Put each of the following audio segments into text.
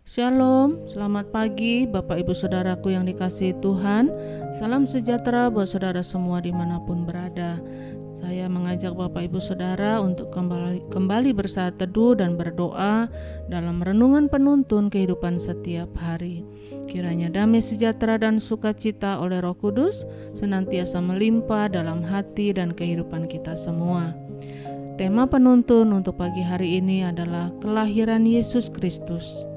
Shalom, selamat pagi Bapak Ibu Saudaraku yang dikasihi Tuhan. Salam sejahtera buat saudara semua dimanapun berada. Saya mengajak Bapak Ibu Saudara untuk kembali bersaat teduh dan berdoa dalam renungan penuntun kehidupan setiap hari. Kiranya damai sejahtera dan sukacita oleh Roh Kudus senantiasa melimpah dalam hati dan kehidupan kita semua. Tema penuntun untuk pagi hari ini adalah kelahiran Yesus Kristus.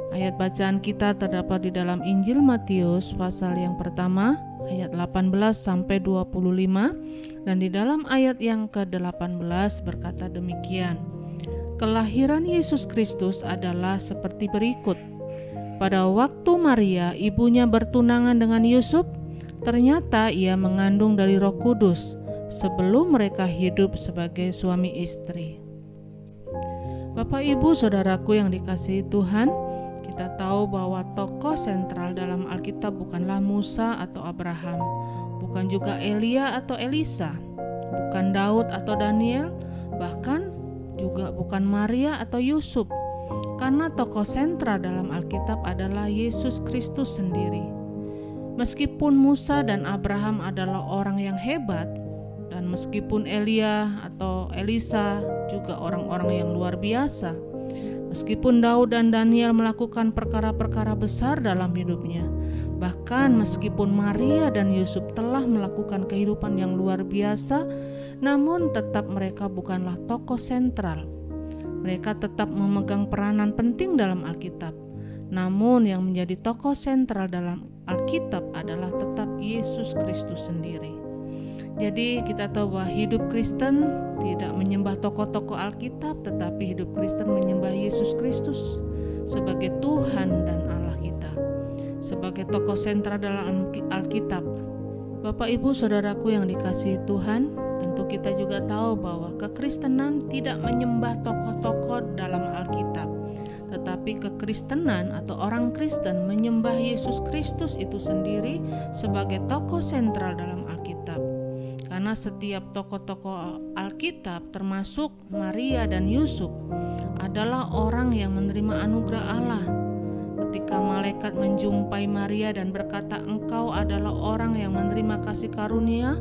Ayat bacaan kita terdapat di dalam Injil Matius pasal yang pertama ayat 18 sampai 25 dan di dalam ayat yang ke-18 berkata demikian. Kelahiran Yesus Kristus adalah seperti berikut. Pada waktu Maria ibunya bertunangan dengan Yusuf, ternyata ia mengandung dari Roh Kudus sebelum mereka hidup sebagai suami istri. Bapak Ibu Saudaraku yang dikasihi Tuhan, kita tahu bahwa tokoh sentral dalam Alkitab bukanlah Musa atau Abraham, bukan juga Elia atau Elisa, bukan Daud atau Daniel, bahkan juga bukan Maria atau Yusuf. Karena tokoh sentral dalam Alkitab adalah Yesus Kristus sendiri. Meskipun Musa dan Abraham adalah orang yang hebat, dan meskipun Elia atau Elisa juga orang-orang yang luar biasa, meskipun Daud dan Daniel melakukan perkara-perkara besar dalam hidupnya, bahkan meskipun Maria dan Yusuf telah melakukan kehidupan yang luar biasa, namun tetap mereka bukanlah tokoh sentral. Mereka tetap memegang peranan penting dalam Alkitab. Namun yang menjadi tokoh sentral dalam Alkitab adalah tetap Yesus Kristus sendiri. Jadi kita tahu bahwa hidup Kristen tidak menyembah tokoh-tokoh Alkitab, tetapi hidup Kristen menyembah Yesus Kristus sebagai Tuhan dan Allah kita, sebagai tokoh sentral dalam Alkitab. Bapak Ibu Saudaraku yang dikasihi Tuhan, tentu kita juga tahu bahwa kekristenan tidak menyembah tokoh-tokoh dalam Alkitab, tetapi kekristenan atau orang Kristen menyembah Yesus Kristus itu sendiri sebagai tokoh sentral dalam Alkitab. Karena setiap tokoh-tokoh Alkitab termasuk Maria dan Yusuf adalah orang yang menerima anugerah Allah. Ketika malaikat menjumpai Maria dan berkata, "Engkau adalah orang yang menerima kasih karunia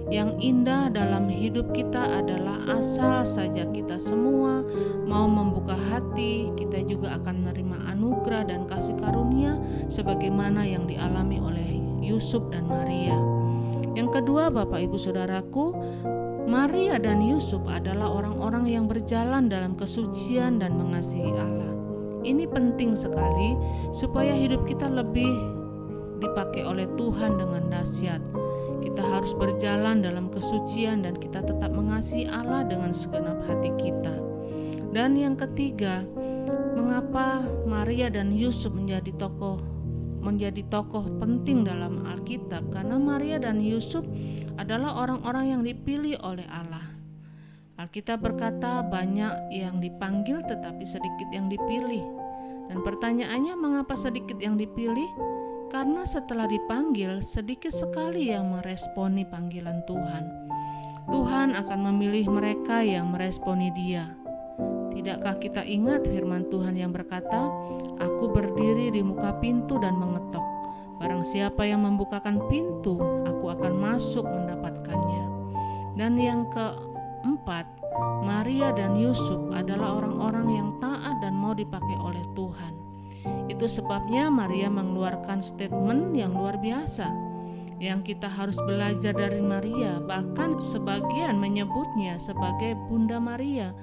yang indah dalam hidup kita adalah asal saja kita semua mau membuka hati, kita juga akan menerima anugerah dan kasih karunia sebagaimana yang dialami oleh Yusuf dan Maria." Yang kedua, Bapak Ibu Saudaraku, Maria dan Yusuf adalah orang-orang yang berjalan dalam kesucian dan mengasihi Allah. Ini penting sekali supaya hidup kita lebih dipakai oleh Tuhan dengan dahsyat. Kita harus berjalan dalam kesucian dan kita tetap mengasihi Allah dengan segenap hati kita. Dan yang ketiga, mengapa Maria dan Yusuf menjadi tokoh penting dalam Alkitab? Karena Maria dan Yusuf adalah orang-orang yang dipilih oleh Allah. Alkitab berkata banyak yang dipanggil tetapi sedikit yang dipilih. Dan pertanyaannya, mengapa sedikit yang dipilih? Karena setelah dipanggil sedikit sekali yang meresponi panggilan Tuhan. Tuhan akan memilih mereka yang meresponi Dia. Tidakkah kita ingat firman Tuhan yang berkata, "Aku berdiri di muka pintu dan mengetok. Barang siapa yang membukakan pintu, aku akan masuk mendapatkannya." Dan yang keempat, Maria dan Yusuf adalah orang-orang yang taat dan mau dipakai oleh Tuhan. Itu sebabnya Maria mengeluarkan statement yang luar biasa yang kita harus belajar dari Maria. Bahkan sebagian menyebutnya sebagai Bunda Maria,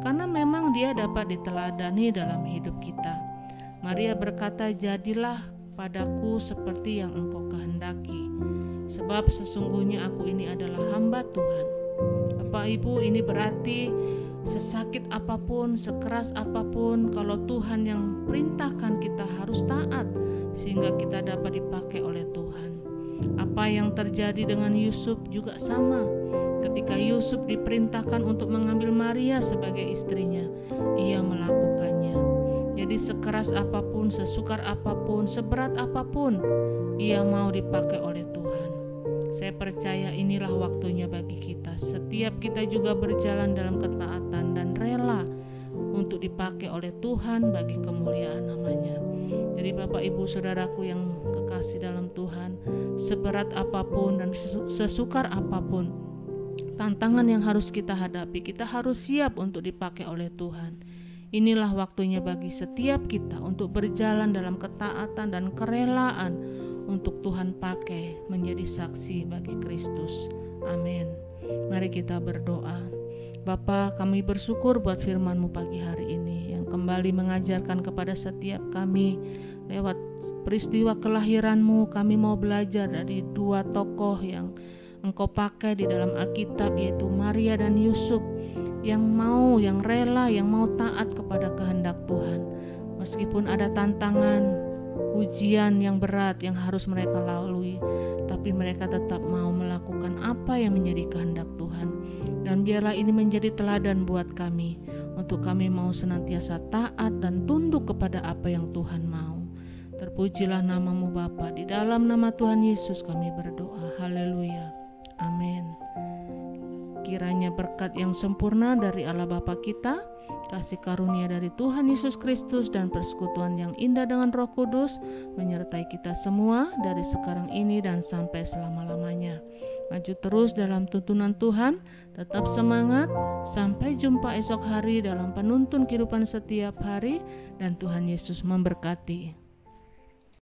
karena memang dia dapat diteladani dalam hidup kita. Maria berkata, "Jadilah padaku seperti yang Engkau kehendaki, sebab sesungguhnya aku ini adalah hamba Tuhan." Bapak Ibu, ini berarti sesakit apapun, sekeras apapun, kalau Tuhan yang perintahkan, kita harus taat sehingga kita dapat dipakai oleh Tuhan. Apa yang terjadi dengan Yusuf juga sama. Ketika Yusuf diperintahkan untuk mengambil Maria sebagai istrinya, ia melakukannya. Jadi sekeras apapun, sesukar apapun, seberat apapun, ia mau dipakai oleh Tuhan. Saya percaya inilah waktunya bagi kita. Setiap kita juga berjalan dalam ketaatan dan rela untuk dipakai oleh Tuhan bagi kemuliaan namanya. Jadi Bapak Ibu Saudaraku yang kekasih dalam Tuhan, seberat apapun dan sesukar apapun tantangan yang harus kita hadapi, kita harus siap untuk dipakai oleh Tuhan. Inilah waktunya bagi setiap kita untuk berjalan dalam ketaatan dan kerelaan untuk Tuhan pakai menjadi saksi bagi Kristus. Amin. Mari kita berdoa. Bapa, kami bersyukur buat firman-Mu pagi hari ini yang kembali mengajarkan kepada setiap kami lewat peristiwa kelahiran-Mu. Kami mau belajar dari dua tokoh yang Engkau pakai di dalam Alkitab, yaitu Maria dan Yusuf, yang rela, yang mau taat kepada kehendak Tuhan. Meskipun ada tantangan, ujian yang berat yang harus mereka lalui, tapi mereka tetap mau melakukan apa yang menjadi kehendak Tuhan. Dan biarlah ini menjadi teladan buat kami, untuk kami mau senantiasa taat dan tunduk kepada apa yang Tuhan mau. Terpujilah nama-Mu Bapa, di dalam nama Tuhan Yesus kami berdoa. Haleluya. Amin. Kiranya berkat yang sempurna dari Allah Bapa kita, kasih karunia dari Tuhan Yesus Kristus, dan persekutuan yang indah dengan Roh Kudus menyertai kita semua dari sekarang ini dan sampai selama-lamanya. Maju terus dalam tuntunan Tuhan, tetap semangat, sampai jumpa esok hari dalam penuntun kehidupan setiap hari, dan Tuhan Yesus memberkati.